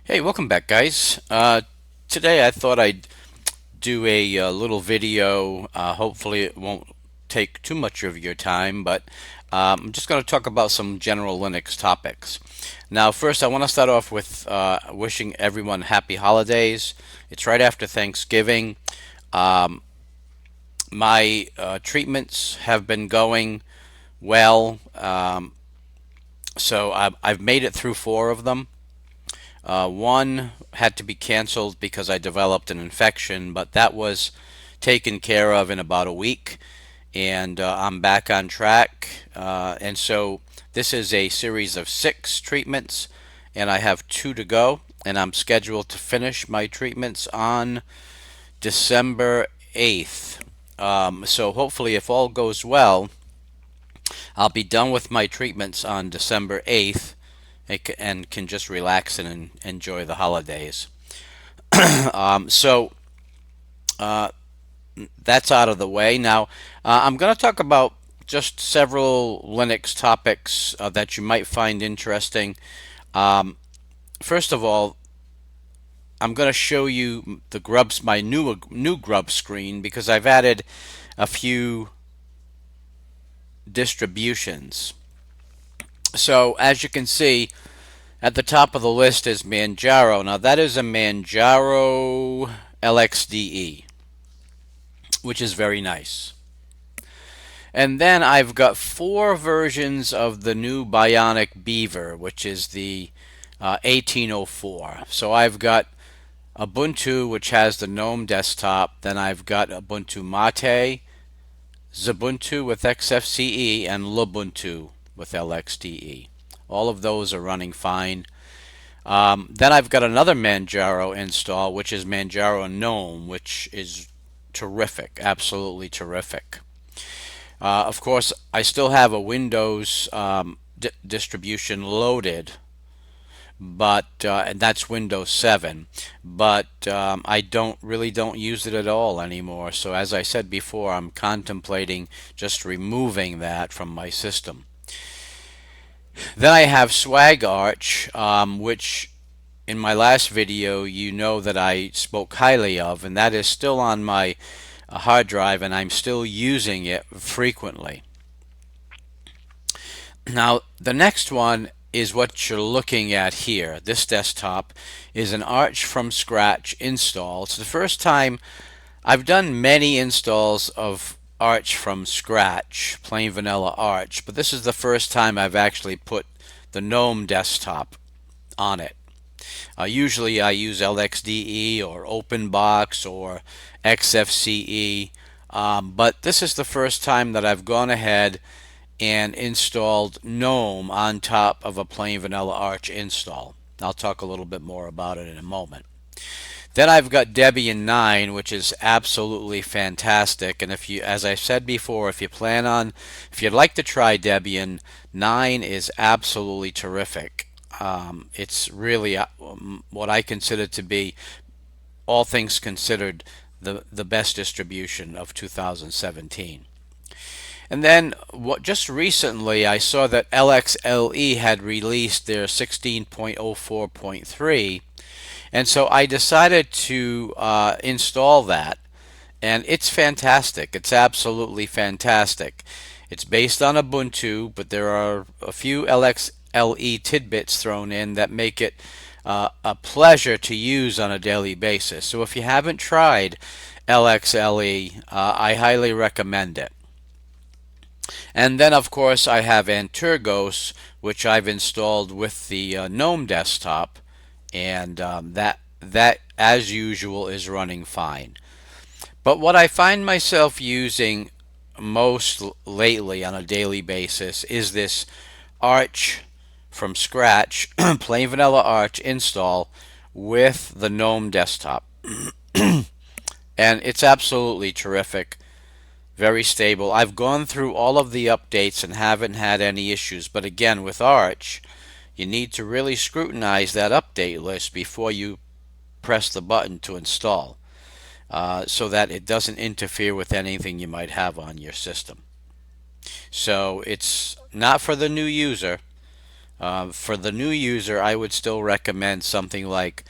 Hey, welcome back, guys. Today I thought I'd do a little video. Hopefully, it won't take too much of your time, but I'm just going to talk about some general Linux topics. Now, first, I want to start off with wishing everyone happy holidays. It's right after Thanksgiving. Um, my treatments have been going well, so I've made it through four of them. One had to be canceled because I developed an infection, but that was taken care of in about a week, and I'm back on track. And so this is a series of six treatments, and I have two to go, and I'm scheduled to finish my treatments on December 8th. So hopefully, if all goes well, I'll be done with my treatments on December 8th and can just relax and enjoy the holidays. So that's out of the way. Now, I'm going to talk about just several Linux topics that you might find interesting. Um, First of all, I'm going to show you the grubs, my new grub screen, because I've added a few distributions. So as you can see, at the top of the list is Manjaro. Now that is a Manjaro LXDE, which is very nice. And then I've got four versions of the new Bionic Beaver, which is the 1804. So I've got Ubuntu, which has the GNOME desktop. Then I've got Ubuntu Mate, Xubuntu with XFCE, and Lubuntu with LXDE. All of those are running fine. Then I've got another Manjaro install, which is Manjaro GNOME, which is terrific, absolutely terrific. Of course, I still have a Windows distribution loaded, but and that's Windows 7. But I don't use it at all anymore. So as I said before, I'm contemplating just removing that from my system. Then I have SwagArch, which in my last video you know that I spoke highly of, and that is still on my hard drive, and I'm still using it frequently. Now, the next one is what you're looking at here. This desktop is an Arch from scratch install. It's the first time I've done many installs of Arch from scratch, plain vanilla Arch, but this is the first time I've actually put the GNOME desktop on it. Usually I use LXDE or OpenBox or XFCE, but this is the first time that I've gone ahead and installed GNOME on top of a plain vanilla Arch install. I'll talk a little bit more about it in a moment. Then I've got Debian 9, which is absolutely fantastic. And if you, as I said before, if you'd like to try Debian, 9 is absolutely terrific. It's really what I consider to be, all things considered, the best distribution of 2017. And then just recently I saw that LXLE had released their 16.04.3, and so I decided to install that, and it's fantastic. It's absolutely fantastic. It's based on Ubuntu, but there are a few LXLE tidbits thrown in that make it a pleasure to use on a daily basis. So if you haven't tried LXLE, I highly recommend it. And then, of course, I have Antergos, which I've installed with the GNOME desktop, and that, as usual, is running fine. But what I find myself using most lately on a daily basis is this Arch from scratch, plain vanilla Arch install with the GNOME desktop. And it's absolutely terrific, very stable. I've gone through all of the updates and haven't had any issues. But again, with Arch, you need to really scrutinize that update list before you press the button to install, so that it doesn't interfere with anything you might have on your system. So it's not for the new user. For the new user, I would still recommend something like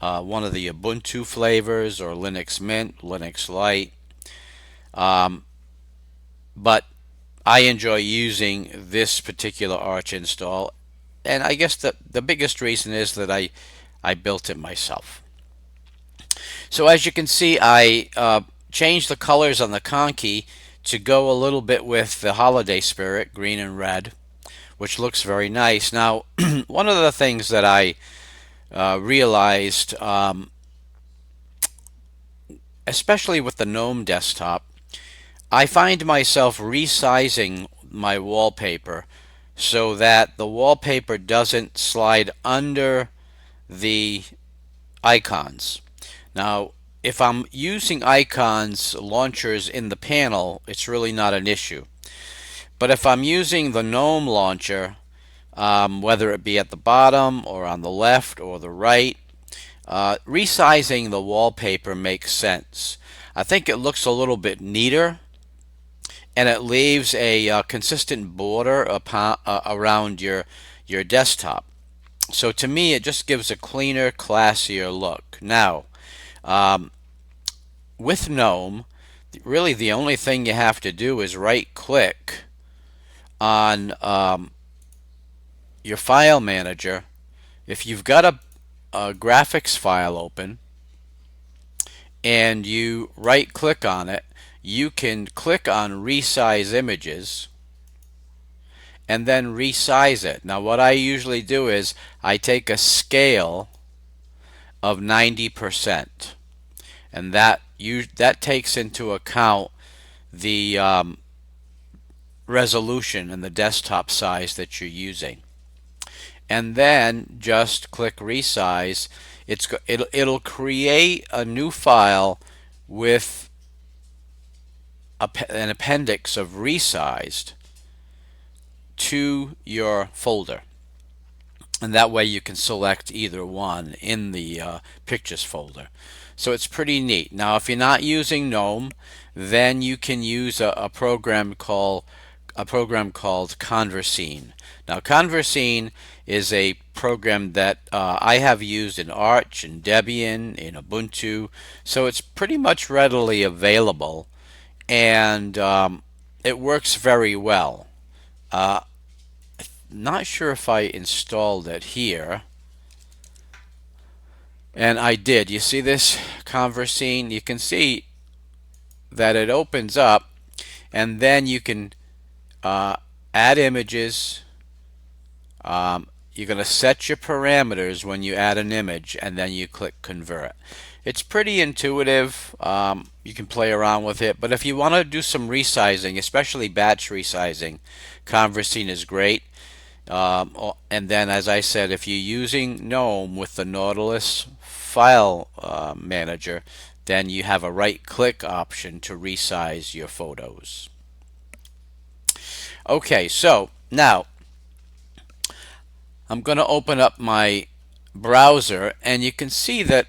one of the Ubuntu flavors or Linux Mint, Linux Lite. Um, but I enjoy using this particular Arch install, and I guess the biggest reason is that I built it myself. So as you can see, I changed the colors on the conky to go a little bit with the holiday spirit, green and red, which looks very nice. Now, one of the things that I realized, especially with the GNOME desktop, I find myself resizing my wallpaper so that the wallpaper doesn't slide under the icons. Now, if I'm using icons launchers in the panel, it's really not an issue. But if I'm using the GNOME launcher, whether it be at the bottom or on the left or the right, resizing the wallpaper makes sense. I think it looks a little bit neater, and it leaves a consistent border around your desktop. So to me, it just gives a cleaner, classier look. Now, um, with GNOME, really the only thing you have to do is right-click on your file manager. If you've got a graphics file open and you right-click on it, you can click on Resize Images and then resize it. Now what I usually do is I take a scale of 90%, and that takes into account the resolution and the desktop size that you're using. And then just click resize. It'll create a new file with an appendix of resized to your folder, and that way you can select either one in the pictures folder. So it's pretty neat. Now if you're not using GNOME, then you can use a program called Conversine. Now Conversine is a program that I have used in Arch, in Debian, in Ubuntu, so it's pretty much readily available, and it works very well. Uh, Not sure if I installed it here, and I did. You see this Conversine? You can see that it opens up, and then you can add images. You're going to set your parameters when you add an image, and then you click convert. It's pretty intuitive. You can play around with it, but if you want to do some resizing, especially batch resizing, Conversine is great. And then, as I said, if you're using GNOME with the Nautilus file manager, then you have a right-click option to resize your photos. Okay, so now I'm going to open up my browser, and you can see that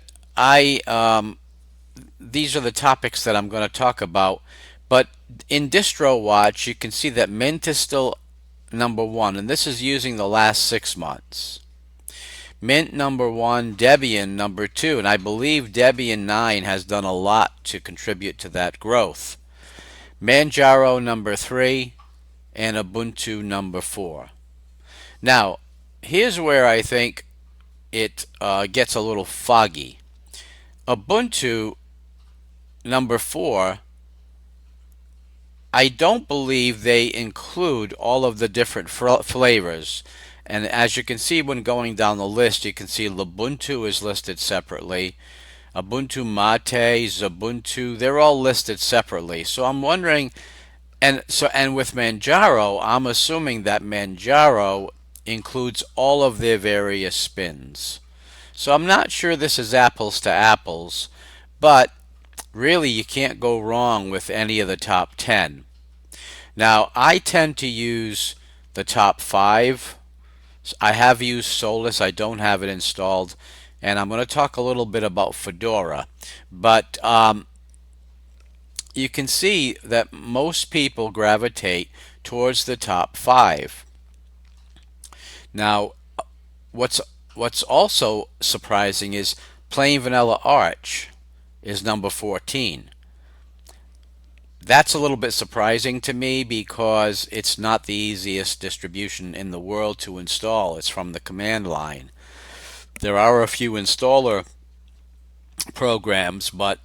these are the topics that I'm going to talk about. But in distrowatch, you can see that Mint is still #1, and this is using the last 6 months. Mint #1, Debian #2, and I believe Debian 9 has done a lot to contribute to that growth. Manjaro #3, and Ubuntu #4. Now, here's where I think it gets a little foggy. Ubuntu #4, I don't believe they include all of the different flavors. And as you can see when going down the list, you can see Lubuntu is listed separately. Ubuntu Mate, Xubuntu, they're all listed separately. So I'm wondering, and with Manjaro, I'm assuming that Manjaro includes all of their various spins. So I'm not sure this is apples to apples, but really you can't go wrong with any of the top 10. Now I tend to use the top 5. I have used Solus, I don't have it installed, and I'm going to talk a little bit about Fedora. But you can see that most people gravitate towards the top 5. Now, what's what's also surprising is plain vanilla Arch is number 14. That's a little bit surprising to me because it's not the easiest distribution in the world to install. It's from the command line. There are a few installer programs, but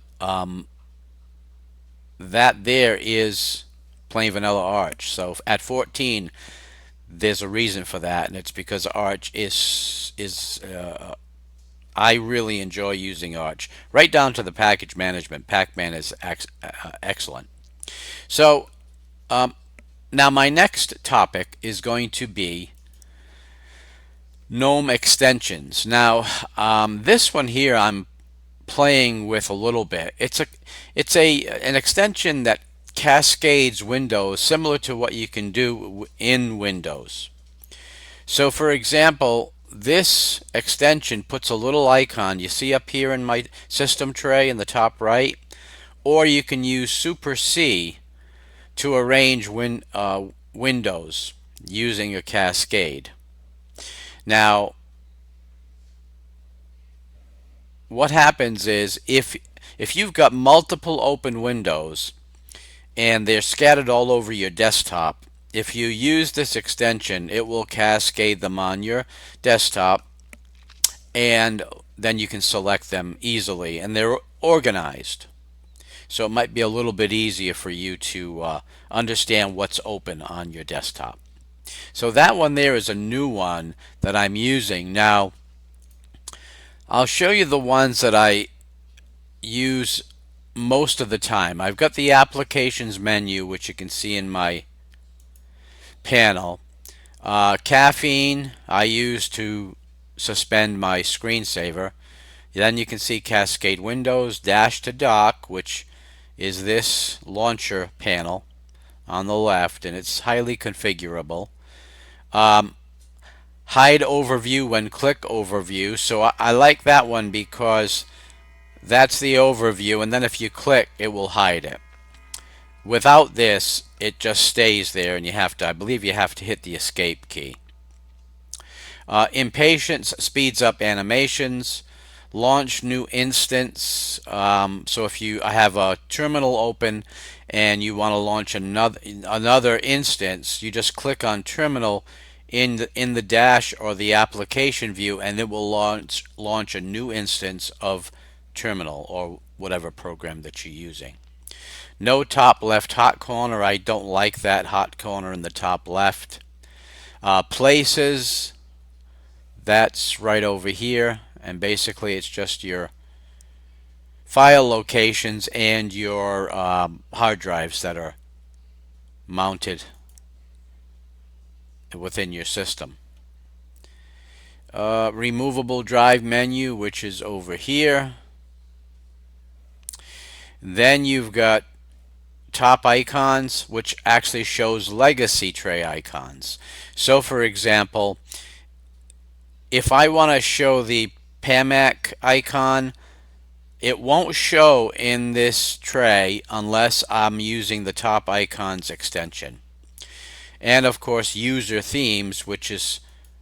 that there is plain vanilla Arch. So at 14, there's a reason for that, and it's because Arch is I really enjoy using Arch, right down to the package management. Pacman is excellent. So now my next topic is going to be gnome extensions. Now this one here I'm playing with a little bit. It's an extension that cascades windows similar to what you can do in Windows. So for example, this extension puts a little icon you see up here in my system tray in the top right, or you can use Super C to arrange windows using a cascade. Now, what happens is if you've got multiple open windows and they're scattered all over your desktop, if you use this extension, it will cascade them on your desktop, and then you can select them easily, and they're organized. So it might be a little bit easier for you to understand what's open on your desktop. So that one there is a new one that I'm using. Now, I'll show you the ones that I use most of the time. I've got the applications menu, which you can see in my panel. Caffeine I use to suspend my screensaver. Then you can see Cascade Windows, Dash to Dock, which is this launcher panel on the left, and it's highly configurable. Hide Overview when click Overview. So I like that one because that's the overview, and then if you click, it will hide it. Without this, it just stays there, and I believe you have to hit the escape key. Impatience speeds up animations. Launch new instance. So if you have a terminal open and you want to launch another instance, you just click on terminal in the dash or the application view, and it will launch a new instance of terminal or whatever program that you're using. No top left hot corner. I don't like that hot corner in the top left. Places, that's right over here, and basically it's just your file locations and your hard drives that are mounted within your system. Removable drive menu, which is over here. Then you've got top icons, which actually shows legacy tray icons. So for example, if I want to show the PAMAC icon, it won't show in this tray unless I'm using the top icons extension. And of course, user themes, which is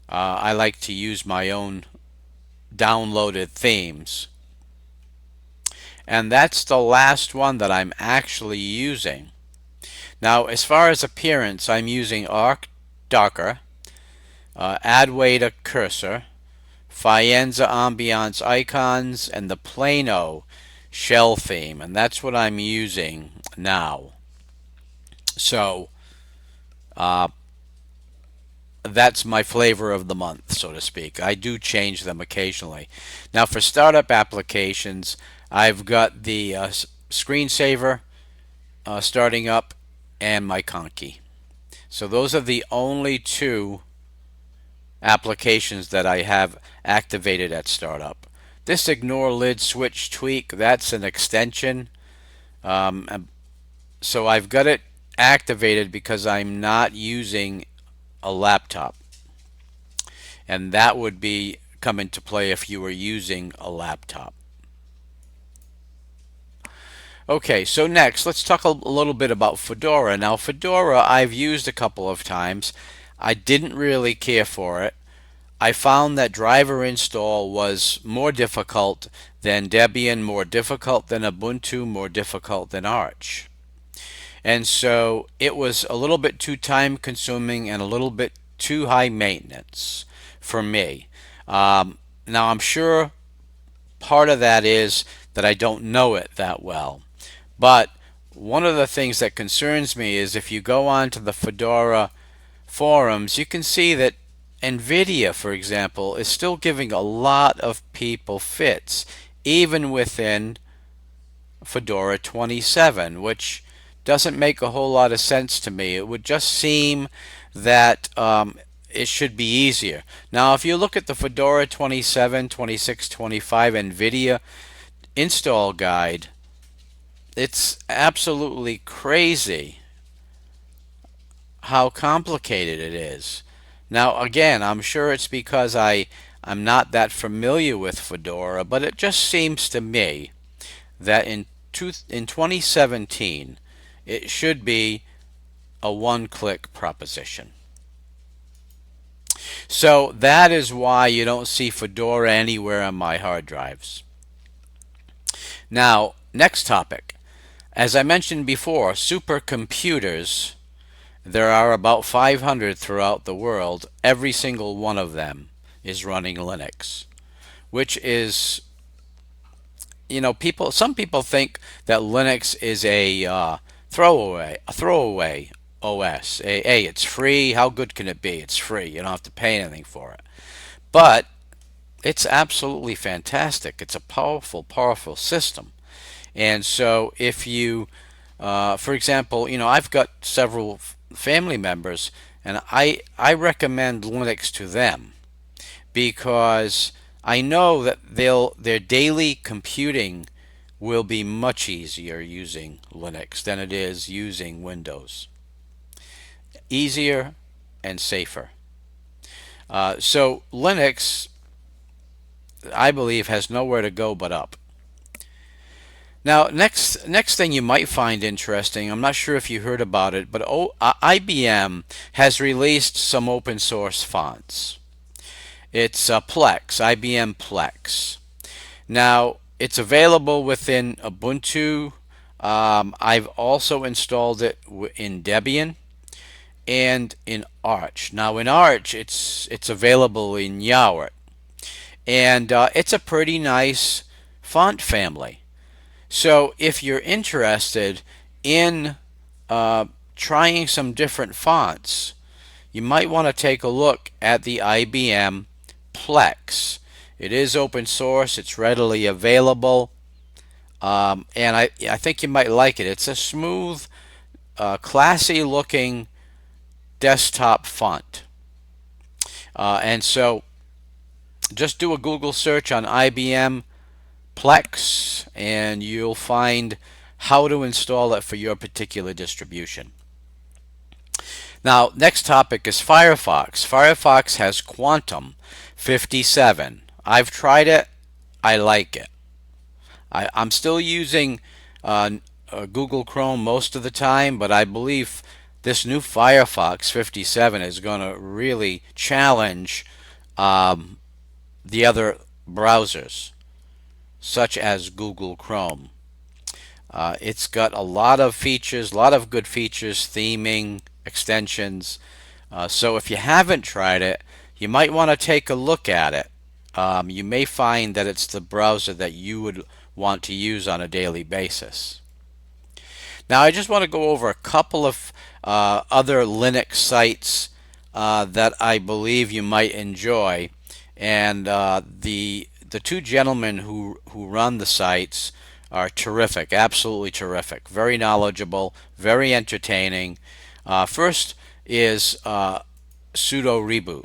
I like to use my own downloaded themes. And that's the last one that I'm actually using. Now, as far as appearance, I'm using Arc Docker, Add Way to Cursor, Fienza Ambiance Icons, and the Plano shell theme. And that's what I'm using now. So, that's my flavor of the month, so to speak. I do change them occasionally. Now, for startup applications, I've got the screensaver starting up and my Conky. So those are the only two applications that I have activated at startup. This ignore lid switch tweak, that's an extension. So I've got it activated because I'm not using a laptop. And that would be come into play if you were using a laptop. Okay, so next let's talk a little bit about Fedora. Now Fedora I've used a couple of times. I didn't really care for it. I found that driver install was more difficult than Debian, more difficult than Ubuntu, more difficult than Arch. And so it was a little bit too time consuming and a little bit too high maintenance for me. Now, I'm sure part of that is that I don't know it that well. But one of the things that concerns me is if you go on to the Fedora forums, you can see that NVIDIA, for example, is still giving a lot of people fits, even within Fedora 27, which doesn't make a whole lot of sense to me. It would just seem that it should be easier. Now, if you look at the Fedora 27, 26, 25 NVIDIA install guide, it's absolutely crazy how complicated it is. Now, again, I'm sure it's because I'm not that familiar with Fedora, but it just seems to me that in 2017, it should be a one-click proposition. So that is why you don't see Fedora anywhere on my hard drives. Now, next topic. As I mentioned before, supercomputers, there are about 500 throughout the world. Every single one of them is running Linux, which is, some people think that Linux is a throwaway OS. Hey, it's free. How good can it be? It's free. You don't have to pay anything for it. But it's absolutely fantastic. It's a powerful, powerful system. And so if you, for example, I've got several family members, and I recommend Linux to them because I know that their daily computing will be much easier using Linux than it is using Windows. Easier and safer. So Linux, I believe, has nowhere to go but up. Now, next thing you might find interesting, I'm not sure if you heard about it, but IBM has released some open source fonts. It's Plex, IBM Plex. Now, it's available within Ubuntu. I've also installed it in Debian and in Arch. Now, in Arch, it's available in Yowert, and it's a pretty nice font family. So if you're interested in trying some different fonts, you might want to take a look at the IBM Plex. It is open source. It's readily available, and I think you might like it. It's a smooth, classy-looking desktop font. And so just do a Google search on IBM Plex and you'll find how to install it for your particular distribution. Now, next topic is Firefox. Firefox has Quantum 57. I've tried it. I like it. I'm still using Google Chrome most of the time, but I believe this new Firefox 57 is going to really challenge the other browsers, such as Google Chrome. It's got a lot of features, a lot of good features, theming, extensions. So if you haven't tried it, you might want to take a look at it. You may find that it's the browser that you would want to use on a daily basis. Now, I just want to go over a couple of other Linux sites that I believe you might enjoy, and the two gentlemen who run the sites are terrific, absolutely terrific, very knowledgeable, very entertaining. First is Sudo Reboot.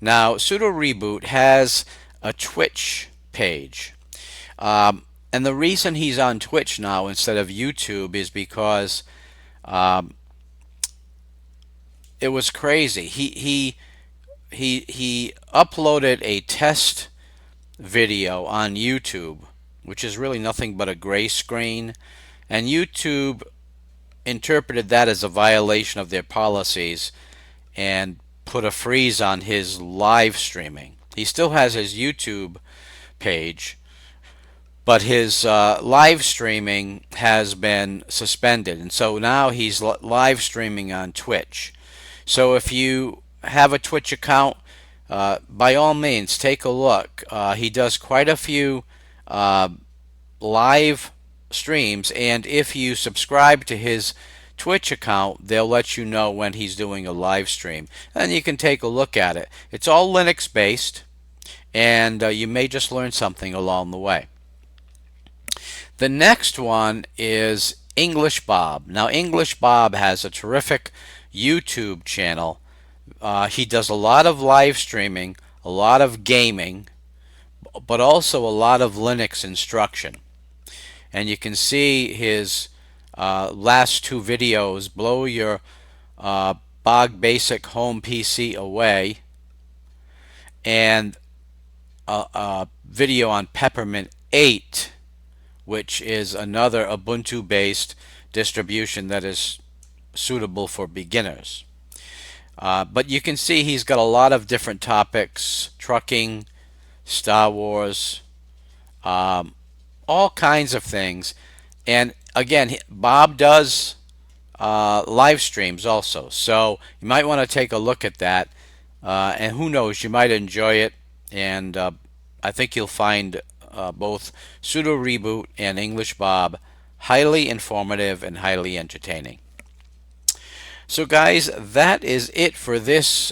Now, Sudo Reboot has a Twitch page. And the reason he's on Twitch now instead of YouTube is because it was crazy. He uploaded a test video on YouTube, which is really nothing but a gray screen, and YouTube interpreted that as a violation of their policies and put a freeze on his live streaming. He still has his YouTube page, but his live streaming has been suspended, and so now he's live streaming on Twitch. So if you have a Twitch account, by all means take a look. He does quite a few uh, live streams, and if you subscribe to his Twitch account, they'll let you know when he's doing a live stream, and you can take a look at it. It's all Linux based, and you may just learn something along the way. The next one is English Bob. Now, English Bob has a terrific YouTube channel. He does a lot of live streaming, a lot of gaming, but also a lot of Linux instruction. And you can see his last two videos, Blow Your Bog Basic Home PC Away, and a video on Peppermint 8, which is another Ubuntu-based distribution that is suitable for beginners. But you can see he's got a lot of different topics: trucking, Star Wars, all kinds of things. And again, Bob does live streams also, so you might want to take a look at that. And who knows, you might enjoy it. And I think you'll find both Sudo Reboot and English Bob highly informative and highly entertaining. So guys, that is it for this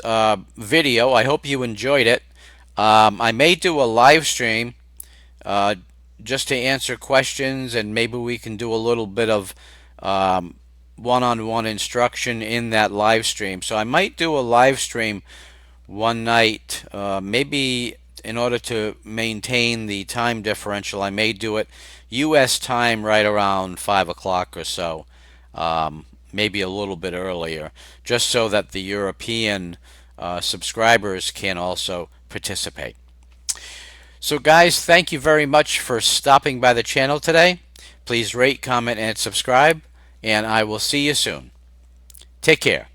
video. I hope you enjoyed it. I may do a live stream just to answer questions, and maybe we can do a little bit of one-on-one instruction in that live stream. So I might do a live stream one night, maybe in order to maintain the time differential. I may do it U.S. time right around 5 o'clock or so, maybe a little bit earlier, just so that the European subscribers can also participate. So guys, thank you very much for stopping by the channel today. Please rate, comment, and subscribe, and I will see you soon. Take care.